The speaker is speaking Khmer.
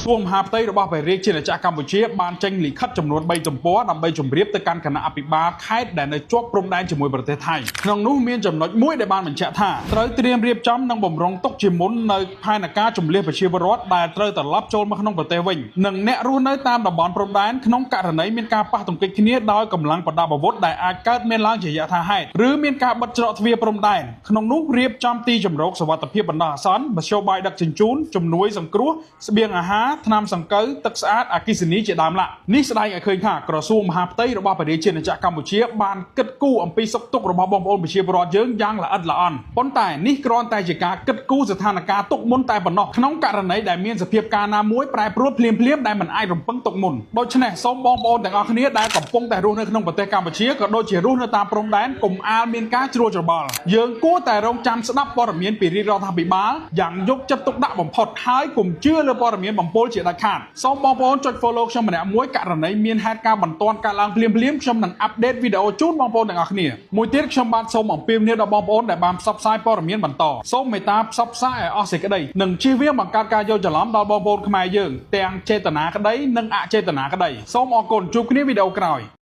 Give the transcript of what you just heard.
សួងមហាផ្ទៃរបស់ព្រះរាជាណាចក្រកម្ពុជាបានចេញលិខិតចំនួន3ទំព័រដើម្បីជម្រាបទៅកាន់គណៈអភិបាលខេត្តដែលនៅជាប់ព្រំដែនជាមួយប្រទេសថៃក្នុងនោះមានចំណុចមួយដែលបានបញ្ជាក់ថាត្រូវត្រៀមរៀបចំនិងបំរុងទុកជាមុននៅផែនការជំលៀសប្រជាពលរដ្ឋដែលត្រូវត្រឡប់ចូលមកក្នុងប្រទេសវិញនិងអ្នករស់នៅតាមតំបន់ព្រំដែនក្នុងករណីមានការប៉ះទង្គិចគ្នាដោយកម្លាំងប្រដាប់អាវុធដែលអាចកើតមានឡើងជាយថាហេតុឬមានការបិទច្រកទ្វារព្រំដែនក្នុងនោះរៀបចំទីជម្រកសុវត្ថិភាពបណ្ដោះអាសន្នមធ្យោបាយដឹកជញ្ជូនជំនួយសង្គ្រោះស្បៀងអាហារថ្នាំសង្កូវទឹកស្អាតអគ្គិសនីជាដើមឡានេះស្ដែងឲ្យឃើញថាក្រសួងមហាផ្ទៃរបស់ព្រះរាជាណាចក្រកម្ពុជាបានគិតគូរអំពីសុខទុក្ខរបស់បងប្អូនប្រជាពលរដ្ឋយើងយ៉ាងល្អិតល្អន់ប៉ុន្តែនេះគ្រាន់តែជាការគិតគូរស្ថានភាពទុកមុនតែប៉ុណ្ណោះក្នុងករណីដែលមានសភាពការណាមួយប្រែប្រួលភ្លាមៗដែលមិនអាចរំពឹងទុកមុនដូច្នេះសូមបងប្អូនទាំងអស់គ្នាដែលកំពុងតែរស់នៅក្នុងប្រទេសកម្ពុជាក៏ដូចជារស់នៅតាមព្រំដែនកុំអាលមានការជ្រួលច្របល់យើងគួរតែរងចាំស្ដាប់ព័ត៌មានពីរាជរដ្ឋាភិបាលយ៉ាងយកចិត្តទុកដាក់បំផុតហើយកុំជឿលើព័ត៌មានបំពុលជាដាច់ខាតសូមបងប្អូនចុច follow ខ្ញុំម្នាក់មួយករណីមានហេតុការណ៍បន្ទាន់កើតឡើងភ្លាមៗខ្ញុំនឹងអាប់ដេតវីដេអូជូនបងប្អូនទាំងអស់គ្នាមួយទៀតខ្ញុំបាទសូមអំពាវនាវដល់បងប្អូនដែលបានផ្សព្វផ្សាយព័ត៌មានបន្តសូមមេត្តាផ្សព្វផ្សាយឲ្យអស់សេចក្តីនិងជៀសវាងបង្កើតការយល់ច្រឡំដល់បងប្អូនខ្មែរយើងទាំងចេតនាក្តីនិងអចេតនាក្តីសូមអរគុណជួបគ្នាវីដេអូក្រោយ